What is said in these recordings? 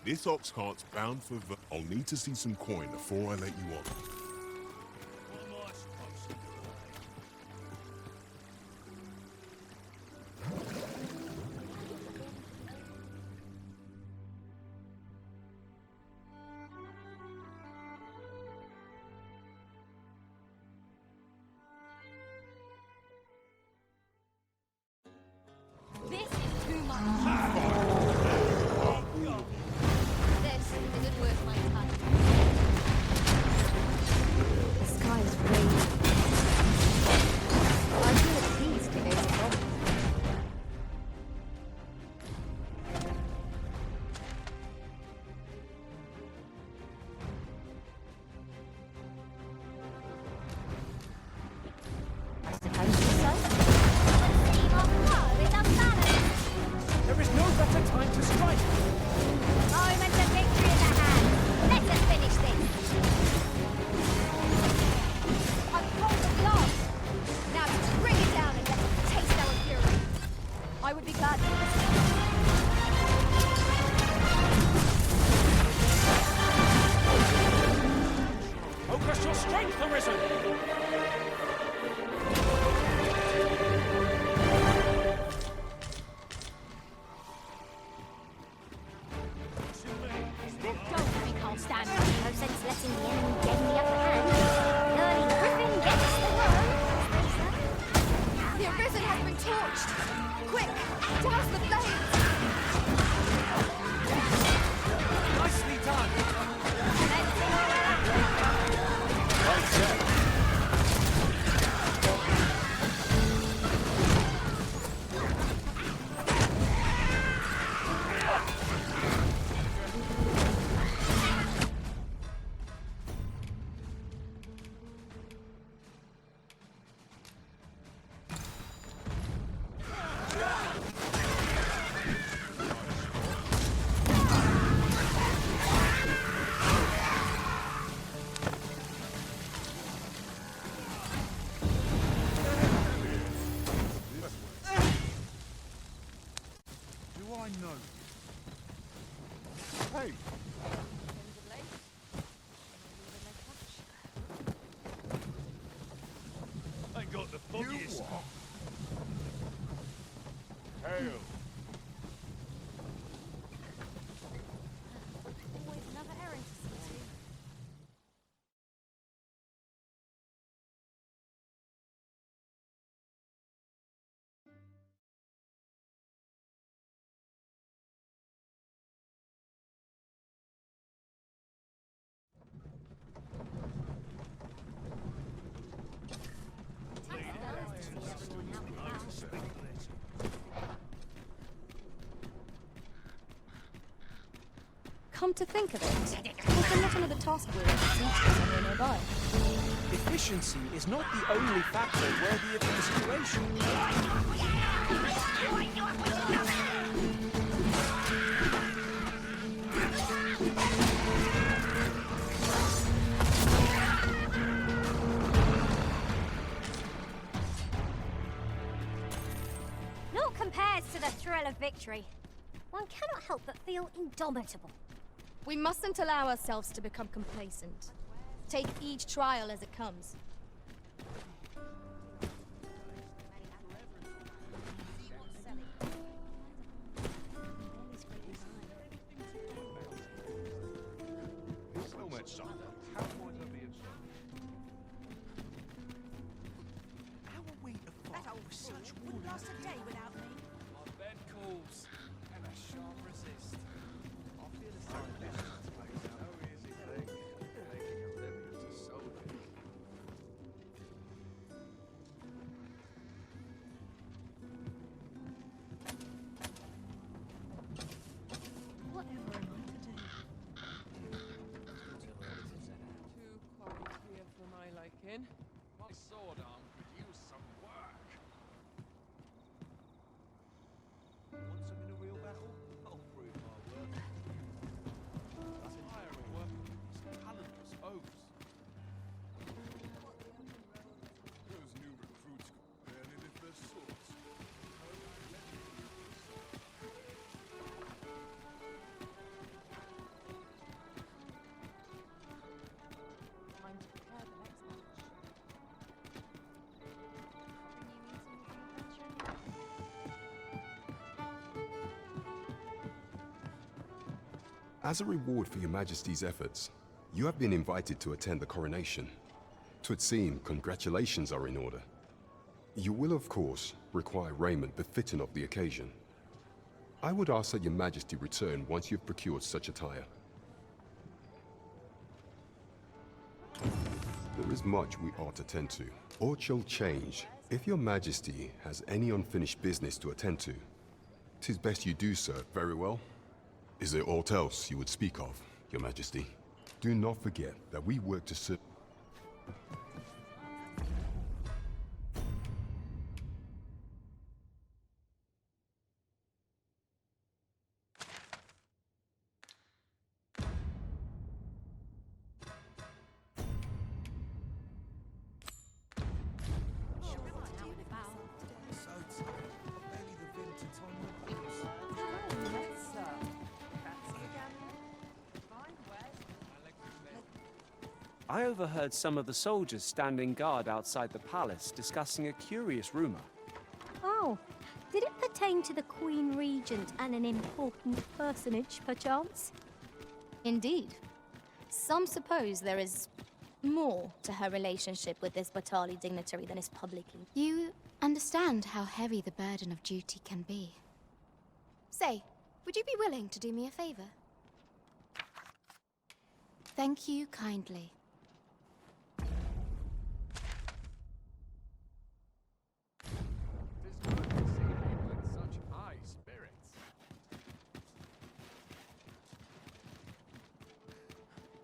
This ox cart's bound for I'll need to see some coin before I let you on. This is too much. This isn't worth my time. The sky is raging. I feel appeased to face a problem. I suppose so. There is no better time to strike. Moment of victory in the hand. Let us finish this. I've pulled the glove. Now just bring it down and let us taste our fury. I would be glad to listen. Focus your strength, Arisen. Don't think I'll stand. No sense letting the enemy gain the upper hand. Early Griffin gets the worm. The Arisen has been torched. Quick, douse the flames. Nicely done. Let's see where we're at. Right set. Do I know you? Hey, I got the you foggiest. what? Hail. Always another errand to see to. Come to think of it, was there not another task wheel that seems somewhere nearby? Efficiency is not the only factor worthy of consideration. Naught compares to the thrill of victory. One cannot help but feel indomitable. We mustn't allow ourselves to become complacent. Take each trial as it comes. So much so. How might I be of service? How are we to fight with such Wouldn't last a day without me. My bed calls, and I shan't resist. I feel the same distance makes no easy thing. Making a living as a soldier. Whatever am I to do? As a reward for your Majesty's efforts, you have been invited to attend the coronation. 'Twould seem congratulations are in order. You will, of course, require raiment befitting of the occasion. I would ask that your Majesty return once you've procured such attire. There is much we ought to attend to. Aught shall change if your Majesty has any unfinished business to attend to. 'Tis best you do so. Very well. Is there aught else you would speak of, your Majesty? Do not forget that we work to serve. I overheard some of the soldiers standing guard outside the palace discussing a curious rumor. Oh, did it pertain to the Queen Regent and an important personage, perchance? Indeed. Some suppose there is more to her relationship with this Batali dignitary than is publicly. You understand how heavy the burden of duty can be. Say, would you be willing to do me a favor? Thank you kindly. It is good to see people in such high spirits.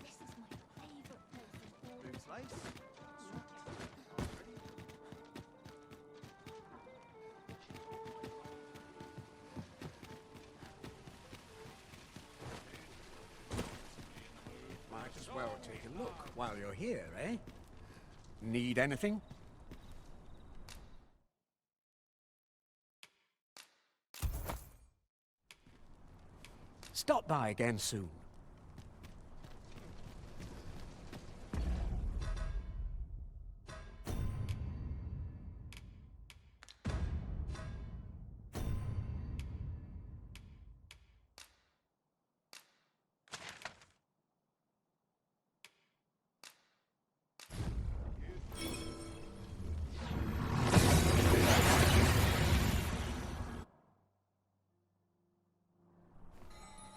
This is my favorite place in all Boots lace. Might as well take a look while you're here, eh? Need anything? Stop by again soon.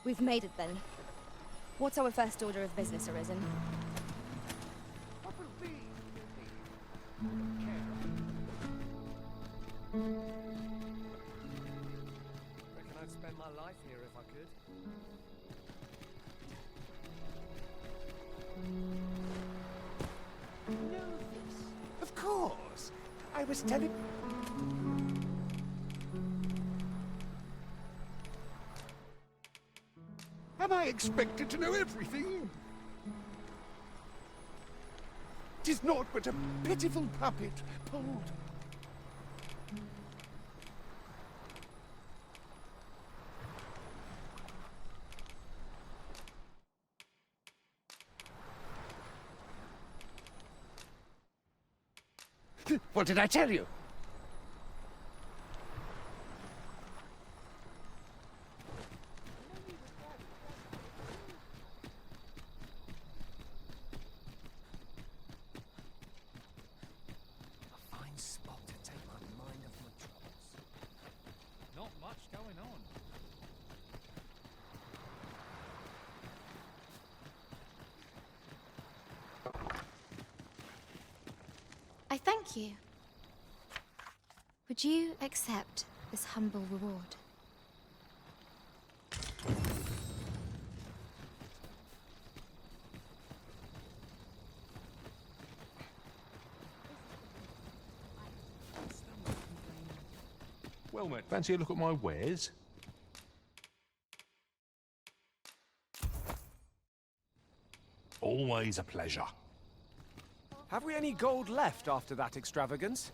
We've made it then. What's our first order of business, Arisen? What will be? Reckon I'd spend my life here if I could. Know this? Of course. I was telling... Am I expected to know everything? 'Tis naught but a pitiful puppet pulled. What did I tell you? A fine spot to take my mind off my troubles. Not much going on. I thank you. Would you accept this humble reward? Well met, fancy a look at my wares? Always a pleasure. Have we any gold left after that extravagance?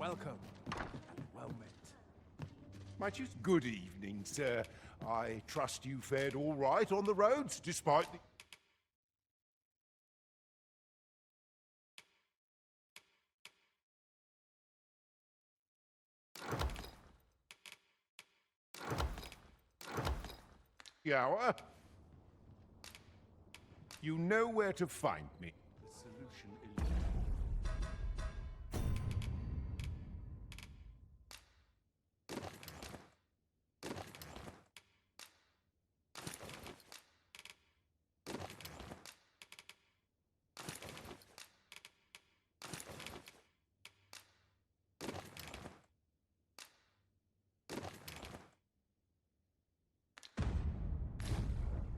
Welcome. Well met. Good evening, sir. I trust you fared all right on the roads, despite the... hour. You know where to find me. The solution is...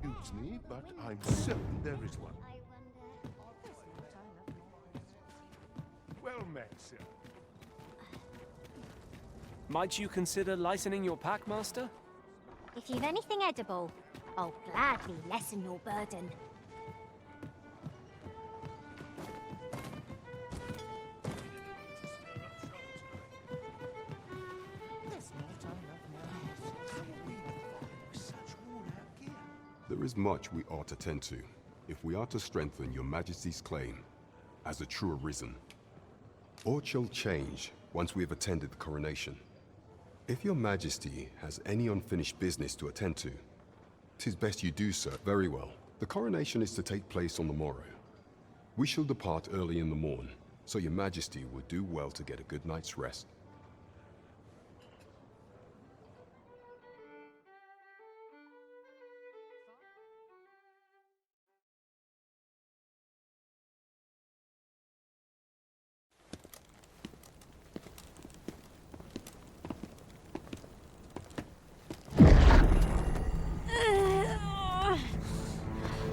Excuse me, but I'm certain there is one. Well met, sir. Might you consider lightening your pack, Master? If you've anything edible, I'll gladly lessen your burden. There is much we ought to tend to, if we are to strengthen your Majesty's claim as a true Arisen. Aught shall change once we have attended the coronation. If your Majesty has any unfinished business to attend to, 'tis best you do so very well. The coronation is to take place on the morrow. We shall depart early in the morn, so your Majesty will do well to get a good night's rest.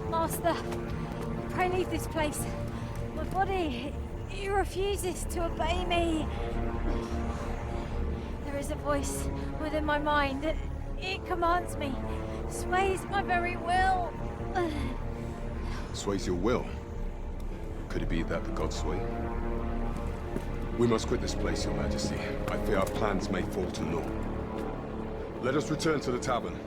Master, pray leave this place. My body, it refuses to obey me. There is a voice within my mind. It commands me, sways my very will. Sways your will? Could it be that the gods sway? We must quit this place, your Majesty. I fear our plans may fall to naught. Let us return to the tavern.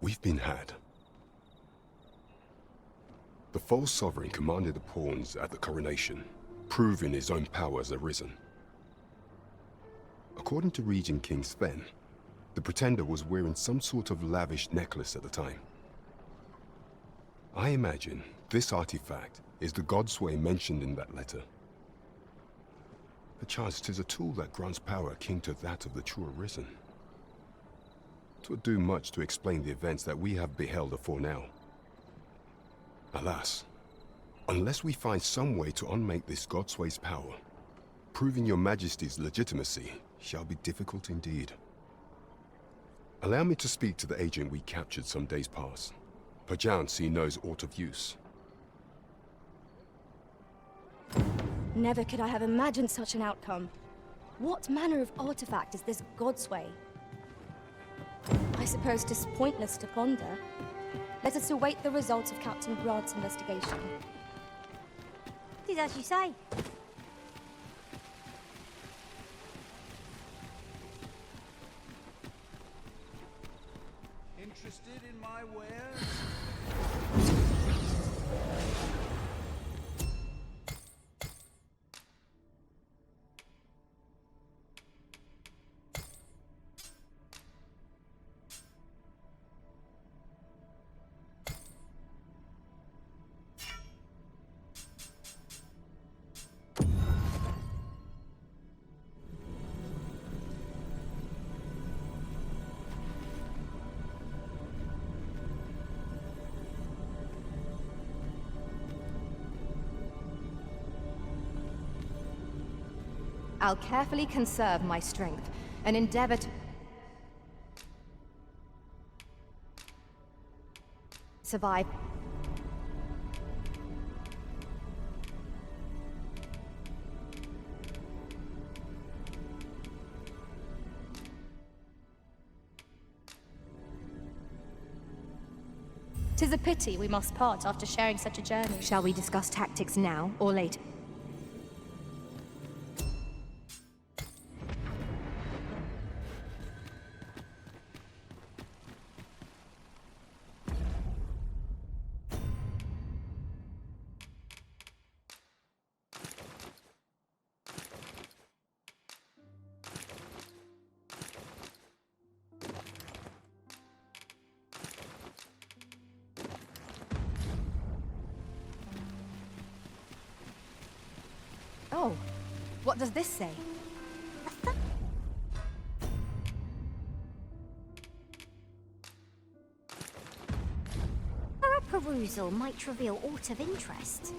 We've been had. The false sovereign commanded the pawns at the coronation, proving his own power as Arisen. According to Regent King Sven, the pretender was wearing some sort of lavish necklace at the time. I imagine this artifact is the Godsway mentioned in that letter. Perchance 'tis a tool that grants power akin to that of the true Arisen. 'Twould do much to explain the events that we have beheld afore now. Alas, unless we find some way to unmake this Godsway's power, proving your Majesty's legitimacy shall be difficult indeed. Allow me to speak to the agent we captured some days past. Perchance he knows aught of use. Never could I have imagined such an outcome. What manner of artifact is this Godsway? I suppose 'tis pointless to ponder. Let us await the results of Captain Grant's investigation. It is as you say. Interested in my wares? I'll carefully conserve my strength and endeavor to survive. Tis a pity we must part after sharing such a journey. Shall we discuss tactics now or later? Oh, what does this say? A perusal might reveal aught of interest.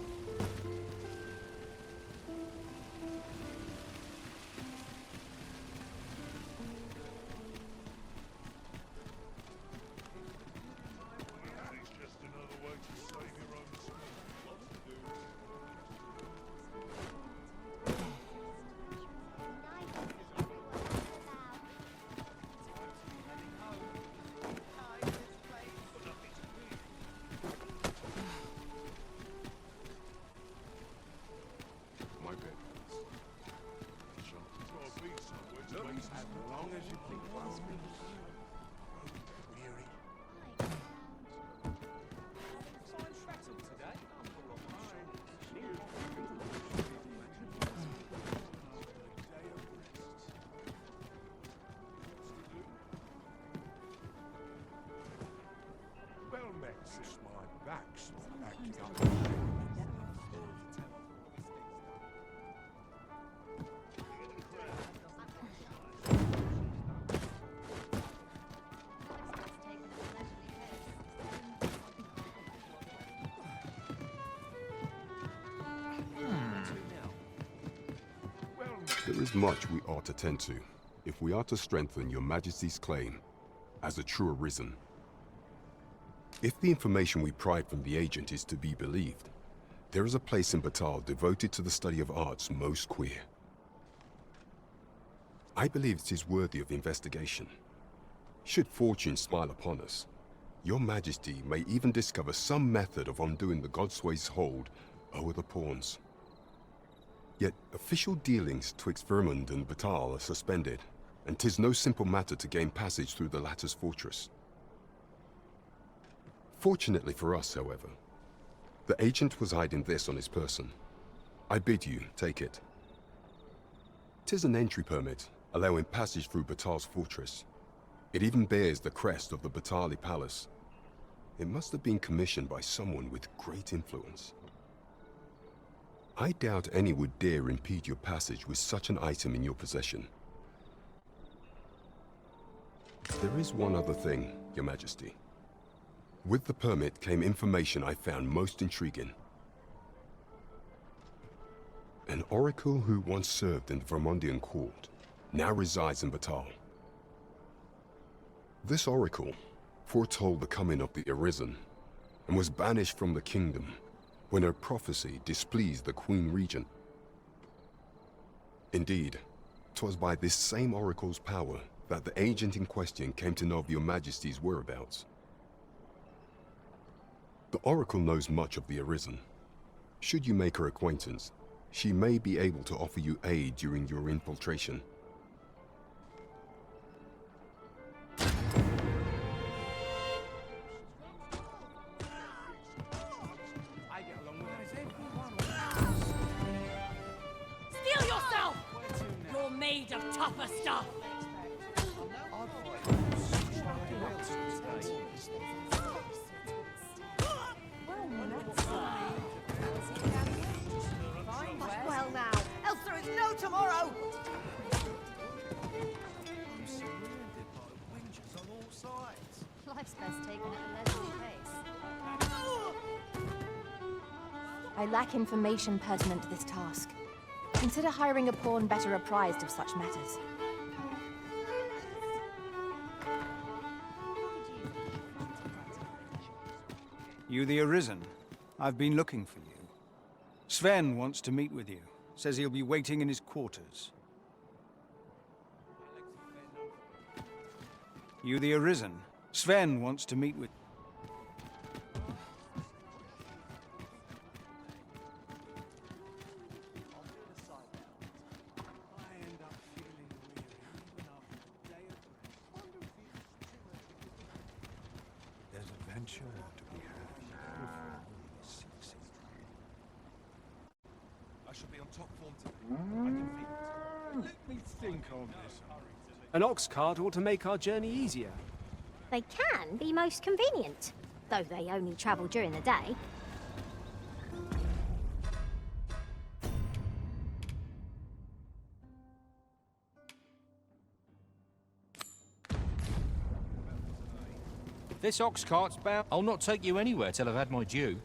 My bed. As long as you think about me. Weary. Well met, sis. My back's not acting up. There is much we ought to tend to, if we are to strengthen your Majesty's claim as a true Arisen. If the information we pried from the agent is to be believed, there is a place in Batal devoted to the study of arts most queer. I believe it is worthy of investigation. Should fortune smile upon us, your Majesty may even discover some method of undoing the Godsway's hold over the pawns. Yet official dealings twixt Vermund and Batal are suspended, and 'tis no simple matter to gain passage through the latter's fortress. Fortunately for us, however, the agent was hiding this on his person. I bid you take it. 'Tis an entry permit, allowing passage through Batal's fortress. It even bears the crest of the Batali Palace. It must have been commissioned by someone with great influence. I doubt any would dare impede your passage with such an item in your possession. There is one other thing, Your Majesty. With the permit came information I found most intriguing. An oracle who once served in the Vermundian court now resides in Batal. This oracle foretold the coming of the Arisen and was banished from the kingdom when her prophecy displeased the Queen Regent. Indeed, 'twas by this same oracle's power that the agent in question came to know of your Majesty's whereabouts. The oracle knows much of the Arisen. Should you make her acquaintance, she may be able to offer you aid during your infiltration. Steel yourself! You're made of tougher stuff! Well now, else there is no tomorrow! I'm surrounded by winches on all sides. Life's best taken at a leisurely pace. I lack information pertinent to this task. Consider hiring a pawn better apprised of such matters. You the Arisen? I've been looking for you. Sven wants to meet with you. Says he'll be waiting in his quarters. You the Arisen? Sven wants to meet with... There's adventure to be had before we succeed. I shall be on top form today. Let me think on this. An ox cart ought to make our journey easier. They can be most convenient, though they only travel during the day. This ox cart's bound. I'll not take you anywhere till I've had my due.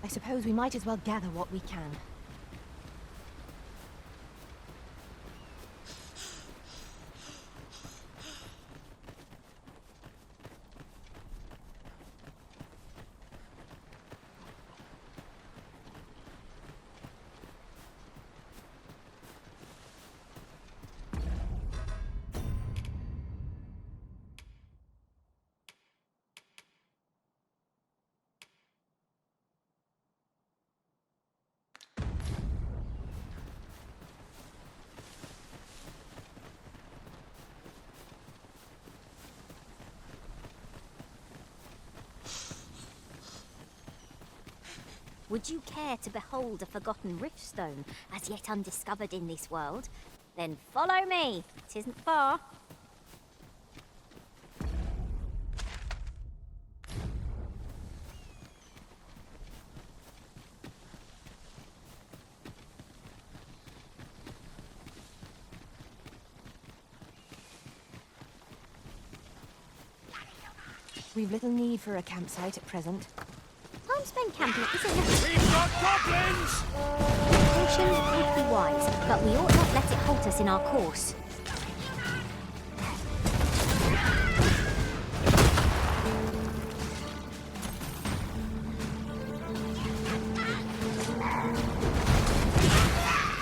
I suppose we might as well gather what we can. Would you care to behold a forgotten riftstone as yet undiscovered in this world? Then follow me. It isn't far. We've little need for a campsite at present. Time spent camping isn't We've got goblins! Caution would be wise, but we ought not let it halt us in our course.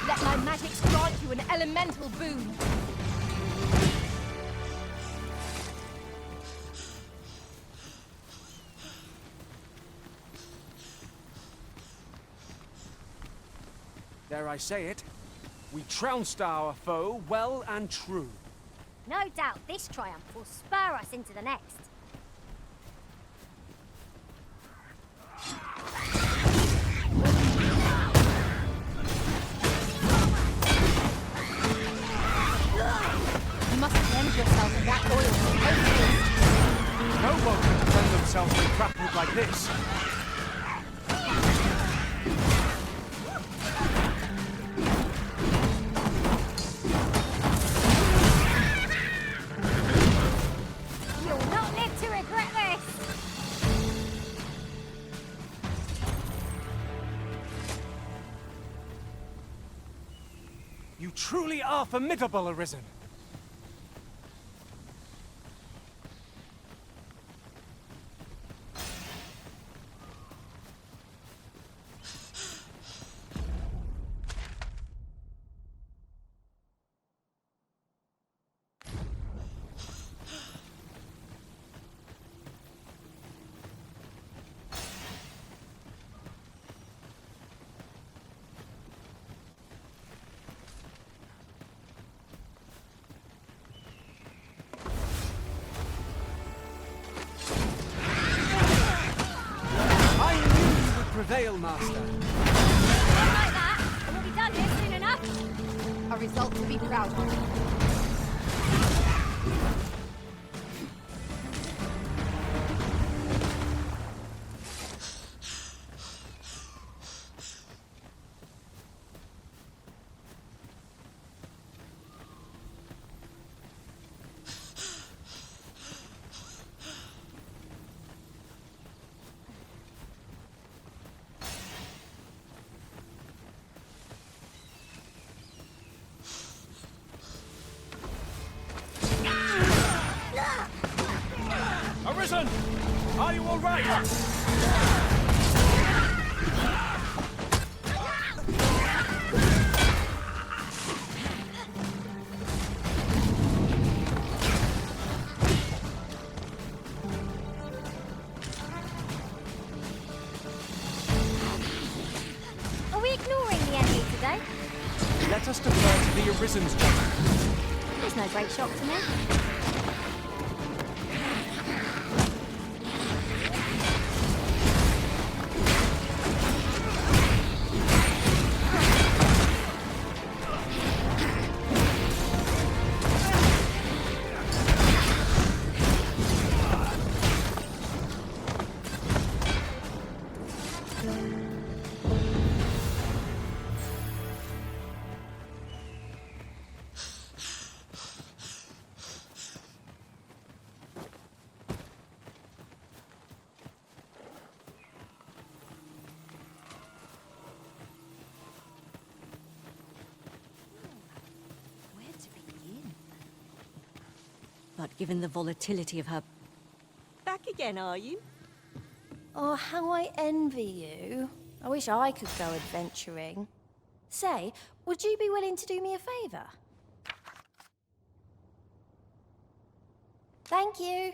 Let my magics grant you an elemental boon. Dare I say it? We trounced our foe well and true. No doubt this triumph will spur us into the next. You must cleanse yourself of that oil. No one can defend themselves when grappled like this. You'll not live to regret this! You truly are formidable, Arisen. Veil Master. Not like that. We'll be done here soon enough. A result to be proud of. Arisen! Are you all right? Are we ignoring the enemy today? Let us defer to the Arisen's judgment. There's no great shock to me. But given the volatility of her... Back again, are you? Oh, how I envy you. I wish I could go adventuring. Say, would you be willing to do me a favour? Thank you.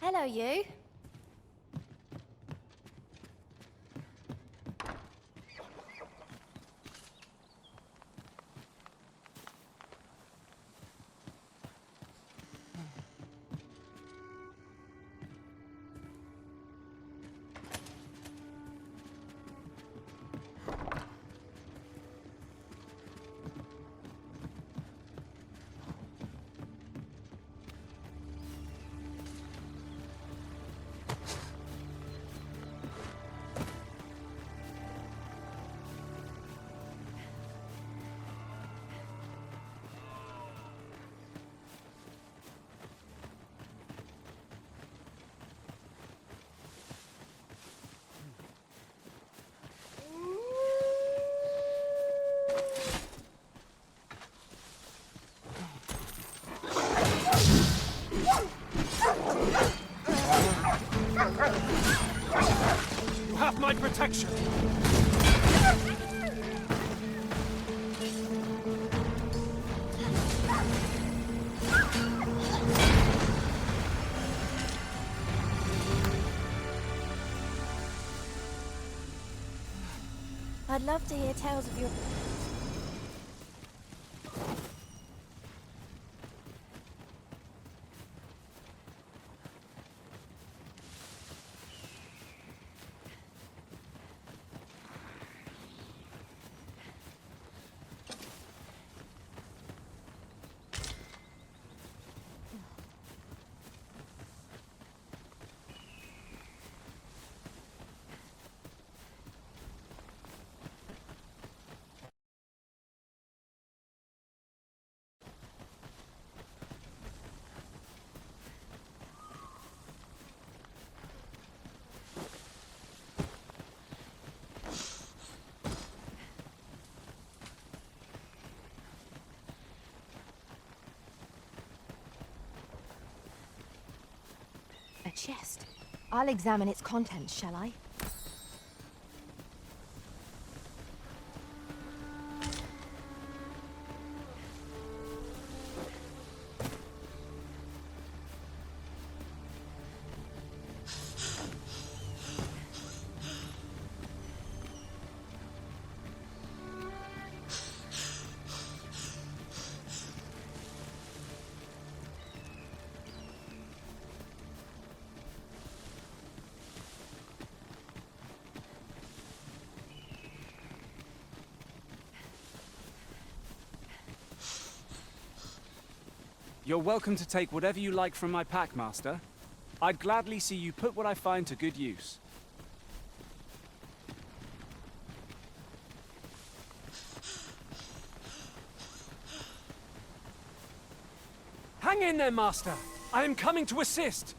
Hello, you. You have my protection. I'd love to hear tales of your... A chest. I'll examine its contents, shall I? You're welcome to take whatever you like from my pack, Master. I'd gladly see you put what I find to good use. Hang in there, Master! I am coming to assist!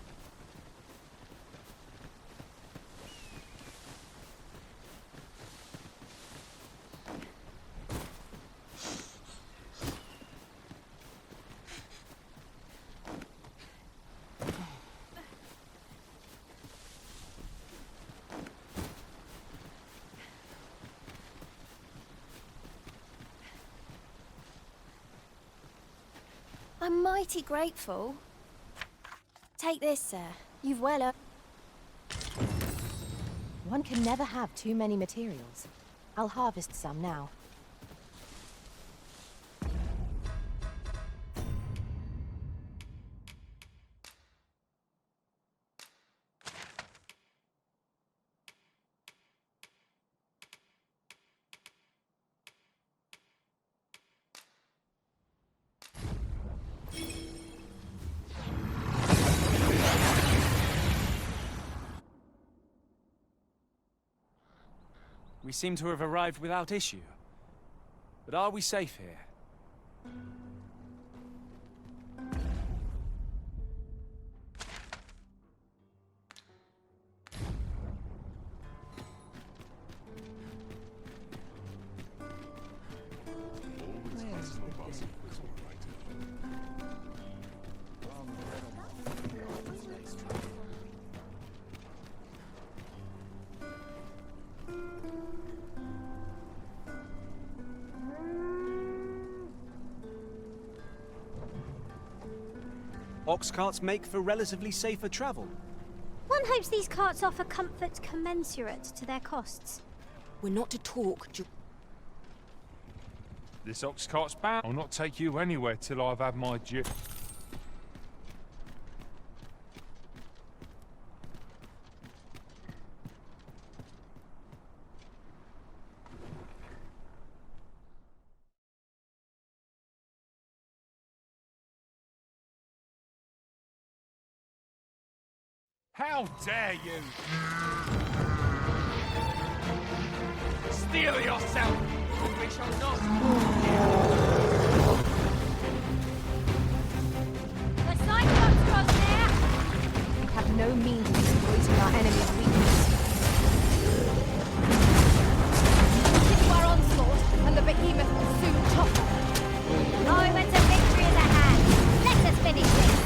I'm mighty grateful. Take this, sir. You've well earned. One can never have too many materials. I'll harvest some now. We seem to have arrived without issue. But are we safe here? Ox carts make for relatively safer travel. One hopes these carts offer comfort commensurate to their costs. We're not to talk. This ox cart's bound. I'll not take you anywhere till I've had my due. How dare you! Steel yourself! We shall not... The Cyclops cross there! We have no means of exploiting our enemy's weakness. Continue our onslaught, and the behemoth will soon topple. Oh, but a victory is at hand. Let us finish this.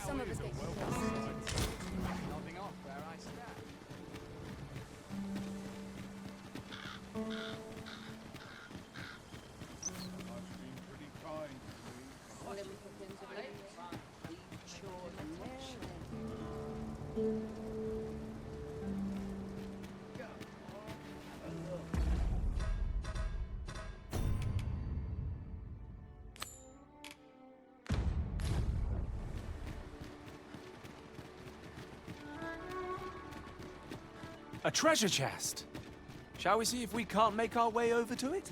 Some of us get Nodding off where I stand. I've been pretty kind to me. A treasure chest! Shall we see if we can't make our way over to it?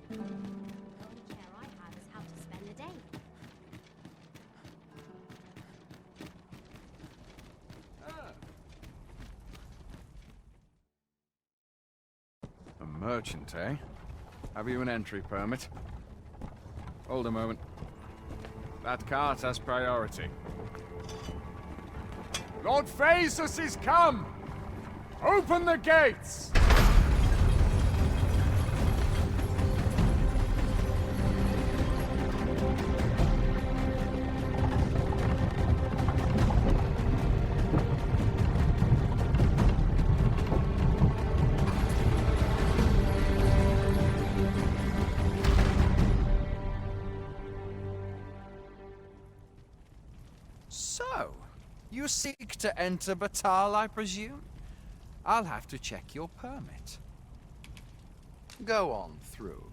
The only care I have is how to spend the day. A merchant, eh? Have you an entry permit? Hold a moment. That cart has priority. Lord Phaesus is come! Open the gates! So, you seek to enter Batal, I presume? I'll have to check your permit. Go on through.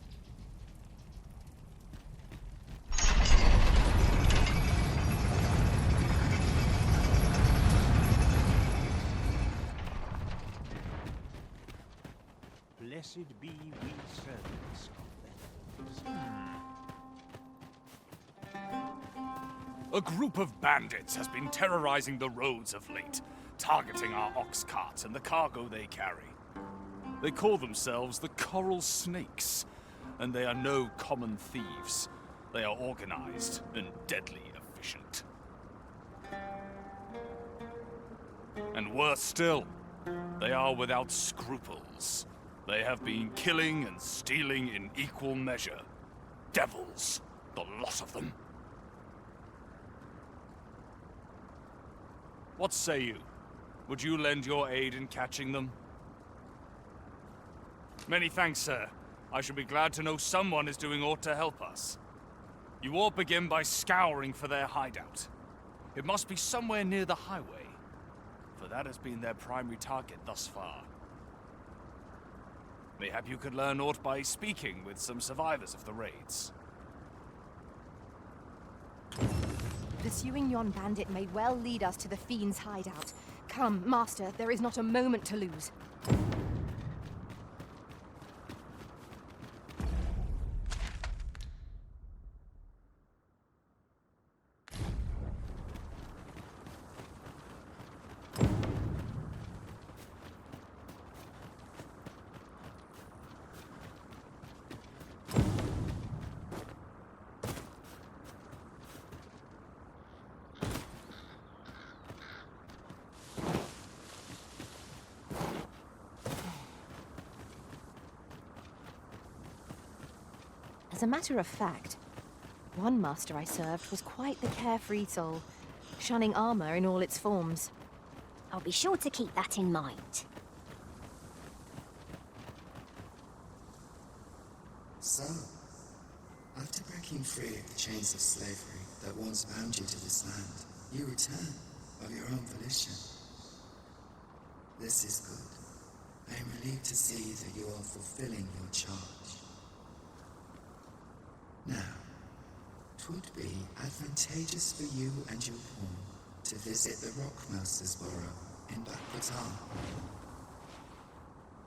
Blessed be we servants of the A group of bandits has been terrorizing the roads of late, targeting our ox carts and the cargo they carry. They call themselves the Coral Snakes, and they are no common thieves. They are organized and deadly efficient. And worse still, they are without scruples. They have been killing and stealing in equal measure. Devils, the lot of them. What say you? Would you lend your aid in catching them? Many thanks, sir. I shall be glad to know someone is doing aught to help us. You all begin by scouring for their hideout. It must be somewhere near the highway, for that has been their primary target thus far. Mayhap you could learn aught by speaking with some survivors of the raids. Pursuing yon bandit may well lead us to the fiend's hideout. Come, Master, there is not a moment to lose. As a matter of fact, one master I served was quite the carefree soul, shunning armor in all its forms. I'll be sure to keep that in mind. So, after breaking free of the chains of slavery that once bound you to this land, you return of your own volition. This is good. I am relieved to see that you are fulfilling your charge. Now, 'twould be advantageous for you and your pawn to visit the Rockmouser's burrow in Batal.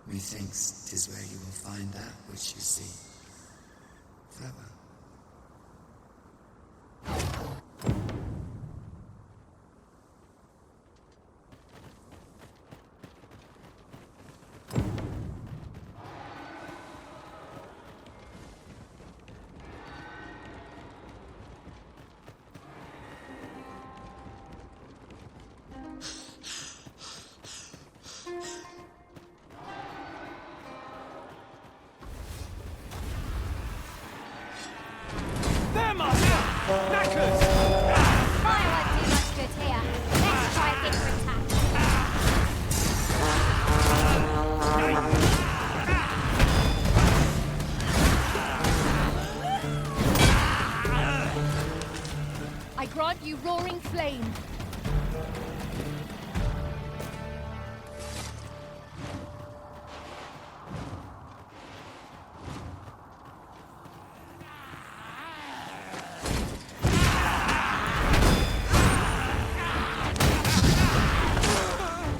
Methinks 'tis where you will find that which you seek. Farewell. I grant you roaring flame.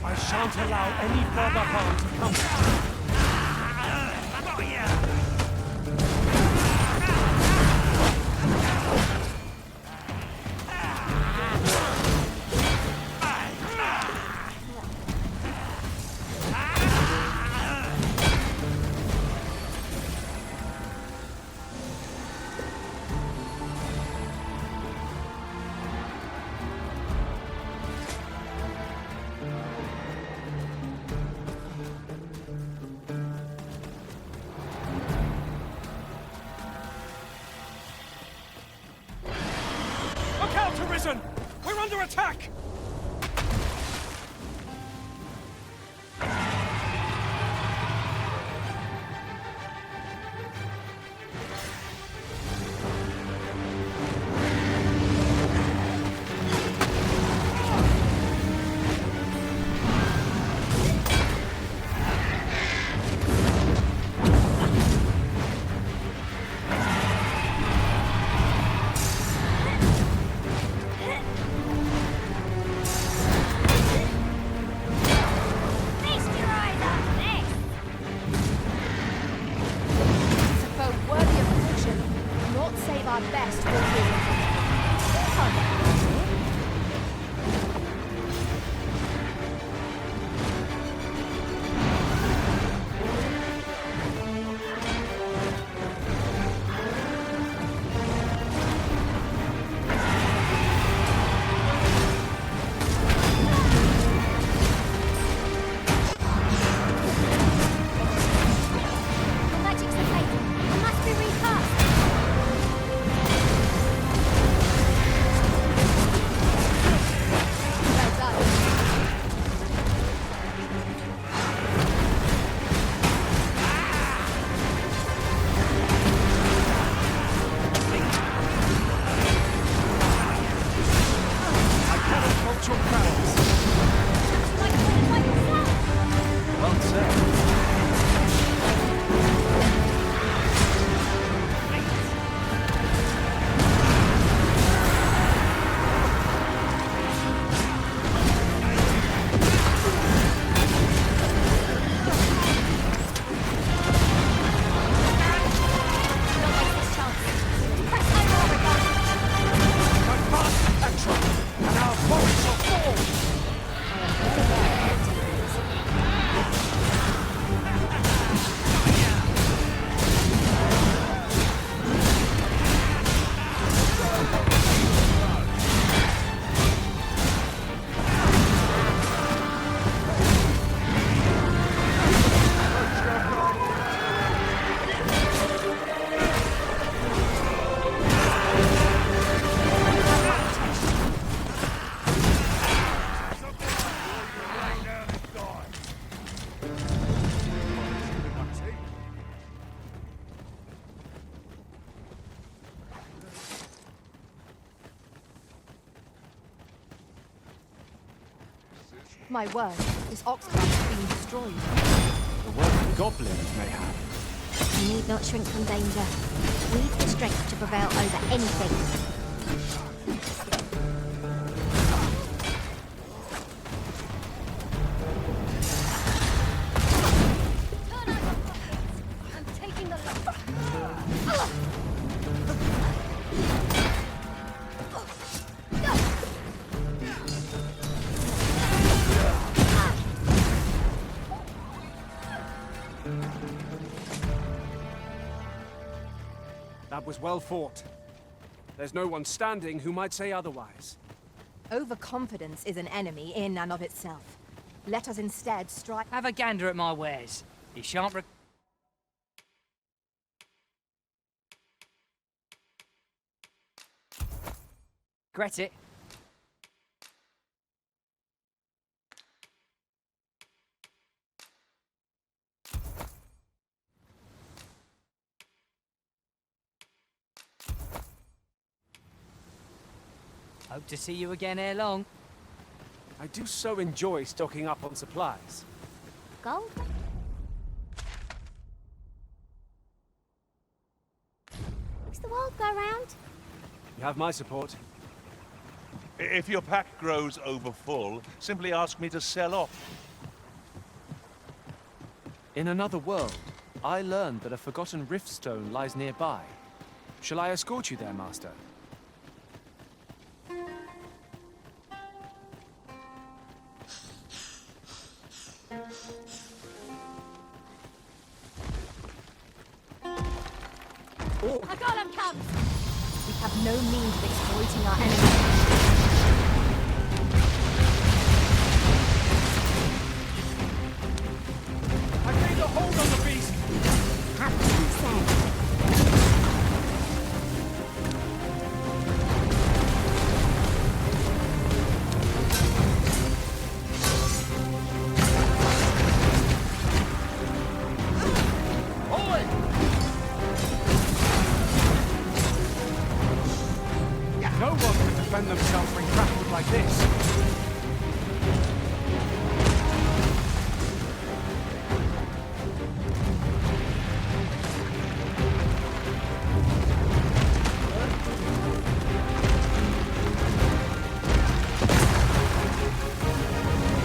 I shan't allow any further harm to come to you. Look out, Arisen! We're under attack! My word, this Oxcart has been destroyed. The work of goblins, mayhap. You need not shrink from danger. We've the strength to prevail over anything. I'm taking the lock. That was well fought. There's no one standing who might say otherwise. Overconfidence is an enemy in and of itself. Let us instead strike. Have a gander at my wares. You shan't regret it. Hope to see you again ere long. I do so enjoy stocking up on supplies. Gold? Makes the world go round. You have my support. If your pack grows over full, simply ask me to sell off. In another world, I learned that a forgotten riftstone lies nearby. Shall I escort you there, Master? A golem comes! We have no means of exploiting our enemies. I gained a hold on the beast! Happily said. one can defend themselves when grappled like this.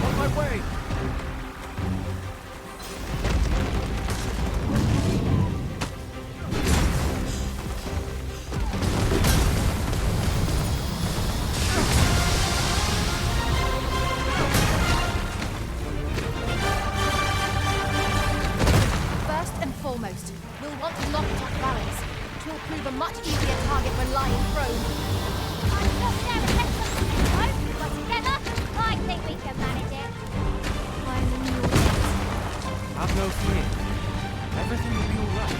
On my way. First and foremost, we'll want to knock it off balance, which will prove a much easier target when lying prone. I'm not there to let something go, but together, I think we can manage it. I'm in your debt. Have no fear. Everything will be all right.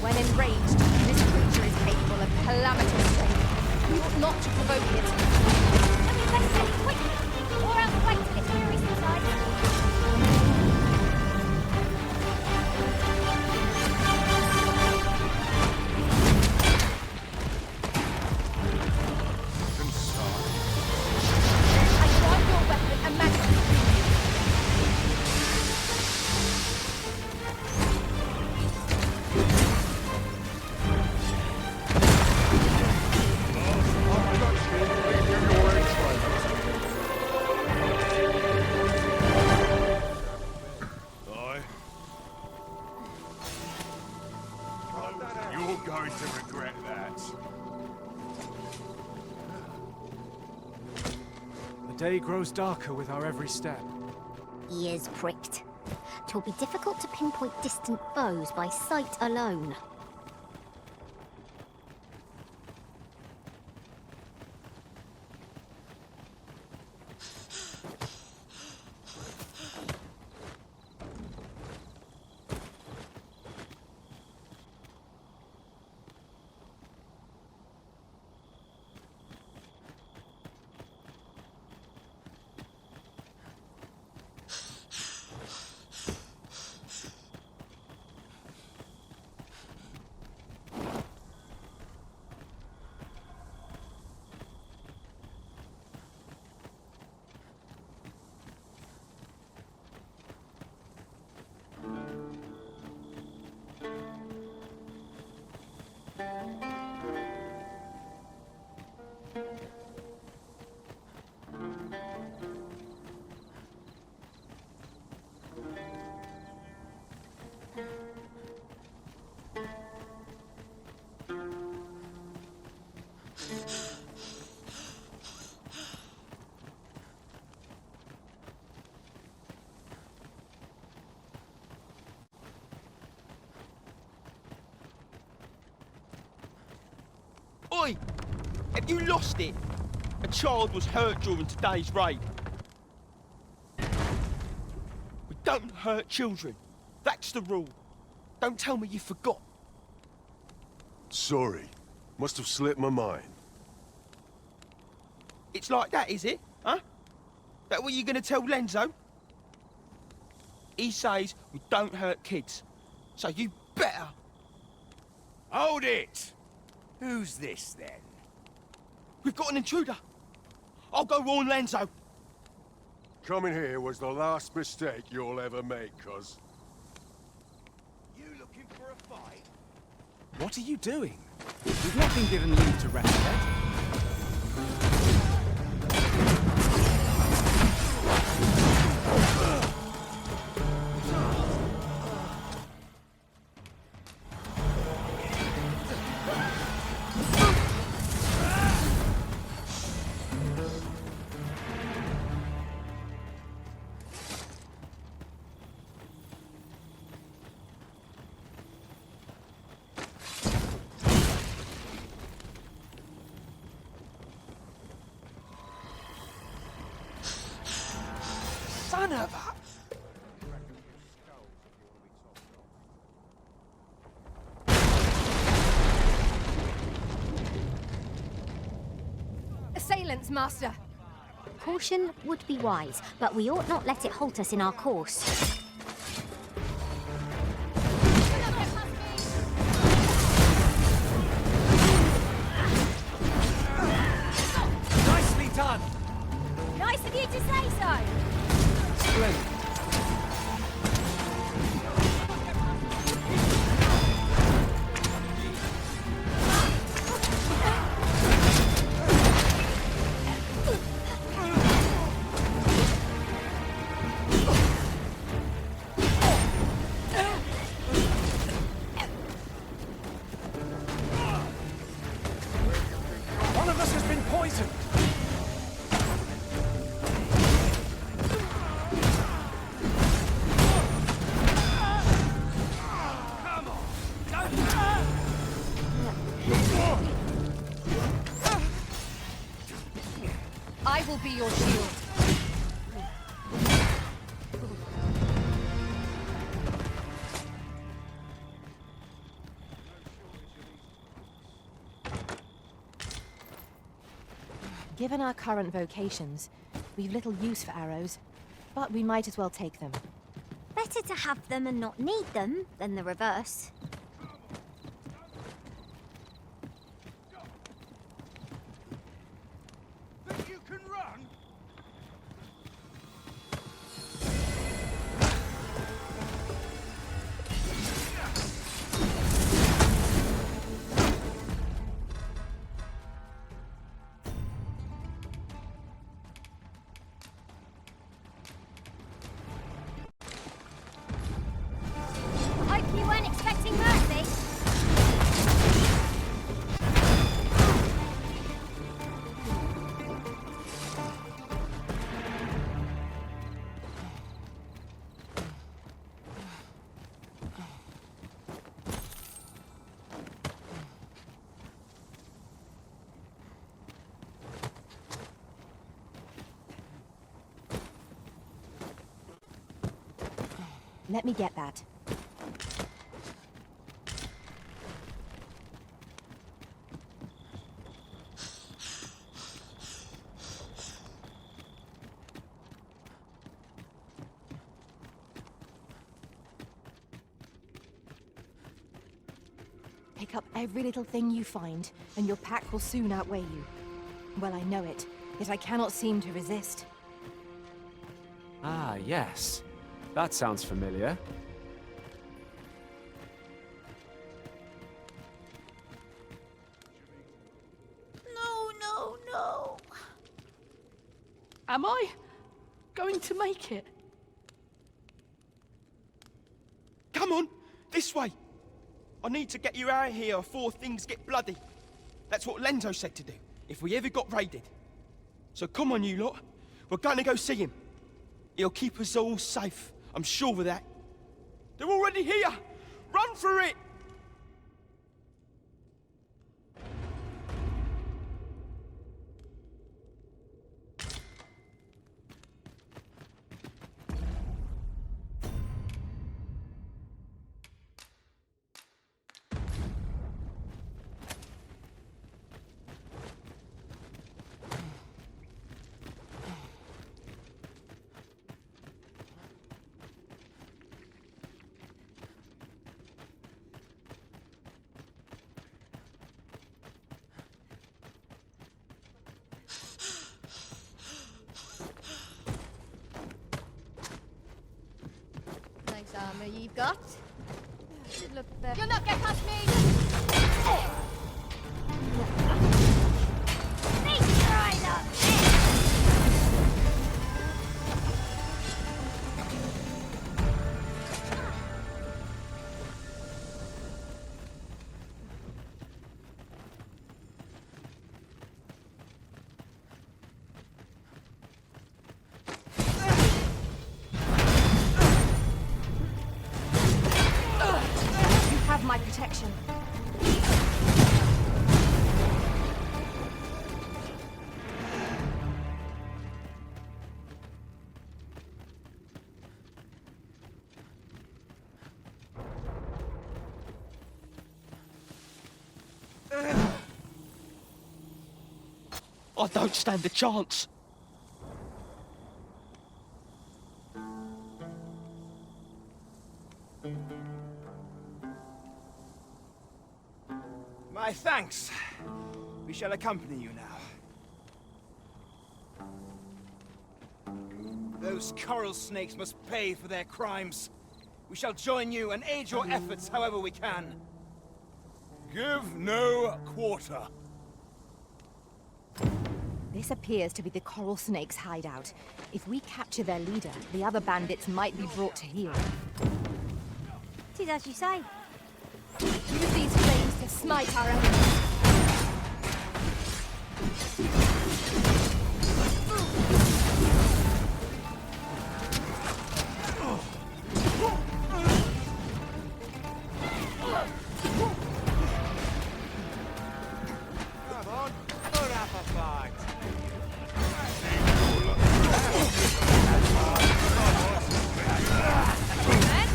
When enraged, this creature is capable of calamitous strength. We ought not to provoke it. Then we best get it quickly, or else wait till its fury subsides. I drive your weapon and magic. You're going to regret that. The day grows darker with our every step. Ears pricked. 'Twill be difficult to pinpoint distant foes by sight alone. Oi! Have you lost it? A child was hurt during today's raid. We don't hurt children. That's the rule. Don't tell me you forgot. Sorry. Must have slipped my mind. It's like that, is it? Huh? That what you're gonna tell Lenzo? He says we don't hurt kids. So you better. Hold it! Who's this, then? We've got an intruder. I'll go warn Lenzo. Coming here was the last mistake you'll ever make, cuz. What are you doing? We've not been given leave to rest yet. Son of a... Assailants, Master! Caution would be wise, but we ought not let it halt us in our course. Nicely done! Nice of you to say so! Splendid. One of us has been poisoned! I will be your shield. Given our current vocations, we've little use for arrows, but we might as well take them. Better to have them and not need them than the reverse. Think you can run? Hope you weren't expecting mercy. Let me get that. Pick up every little thing you find, and your pack will soon outweigh you. Well, I know it, yet I cannot seem to resist. Ah, yes. That sounds familiar. No. Am I going to make it? Come on, this way. I need to get you out of here before things get bloody. That's what Lenzo said to do, if we ever got raided. So come on, you lot. We're going to go see him. He'll keep us all safe. I'm sure of that. They're already here! Run for it! Nice armor you've got. Should look better. You'll not get past me! direction. I don't stand a chance. My thanks. We shall accompany you now. Those coral snakes must pay for their crimes. We shall join you and aid your efforts however we can. Give no quarter. This appears to be the coral snake's hideout. If we capture their leader, the other bandits might be brought to heel. It is as you say. Use these flames to smite our enemies. Come on, put up a fight.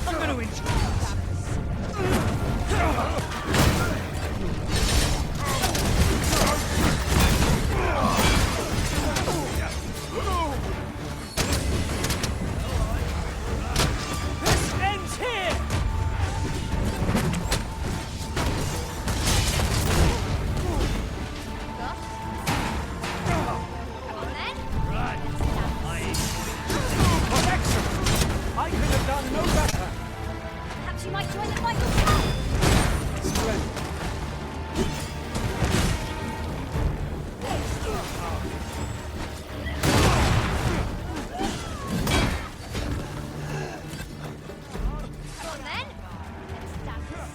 I'm going to enjoy This ends here! I could have done no better. Perhaps you might join the fight yourself. Come on then. Let's dance.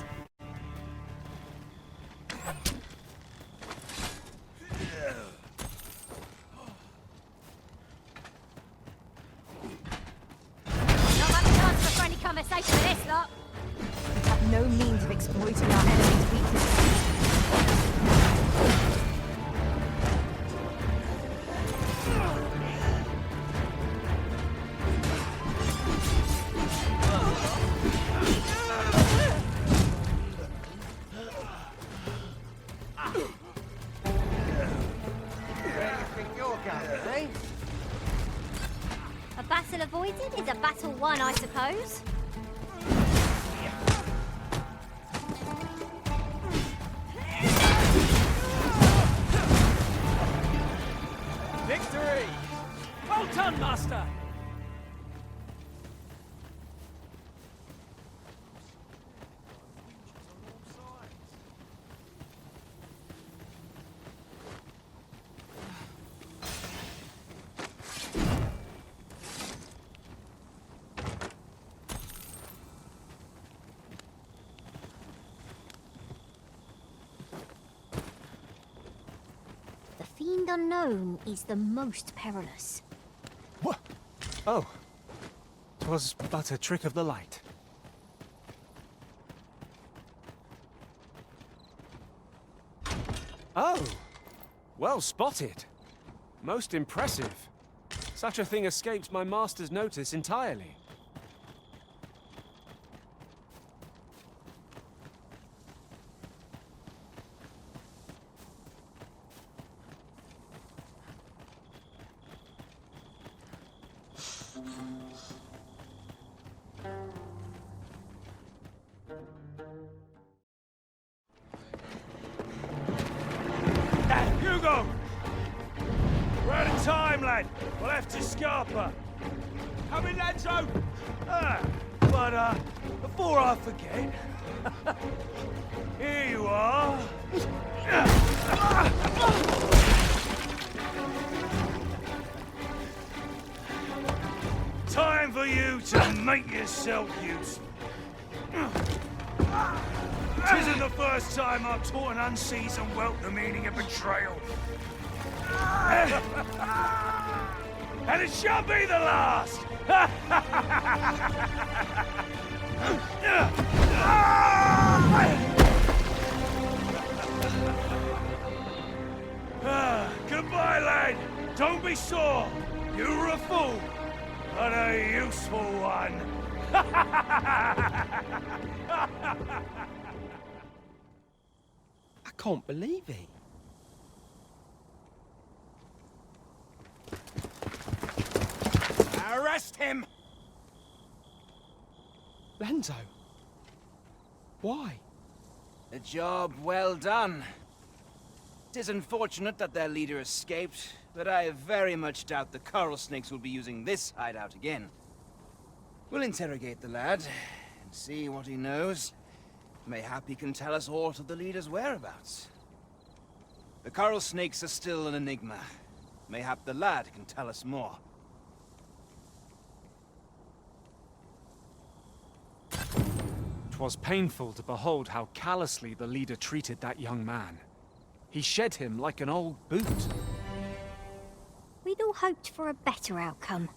Not have a chance for friendly conversation with this lot. We have no means of exploiting our enemy's weaknesses. Where do you think you're going, eh? A battle avoided is a battle won, I suppose. victory! Well done, Master! The fiend unknown is the most perilous. What? Oh. 'Twas but a trick of the light. Oh! Well spotted. Most impressive. Such a thing escapes my master's notice entirely. Hugo! We're out of time, lad. We'll have to scarper. Come in, Lanzo! But before I forget, here you are. Time for you to make yourself useful. Tisn't the first time I've taught an unseasoned whelp the meaning of betrayal. And it shan't be the last! said, don't be sore. You're a fool, but a useful one. I can't believe it. Arrest him! Lenzo. Why? A job well done. It is unfortunate that their leader escaped, but I very much doubt the coral snakes will be using this hideout again. We'll interrogate the lad and see what he knows. Mayhap he can tell us aught of the leader's whereabouts. The coral snakes are still an enigma. Mayhap the lad can tell us more. 'Twas painful to behold how callously the leader treated that young man. He shed him like an old boot. We'd all hoped for a better outcome.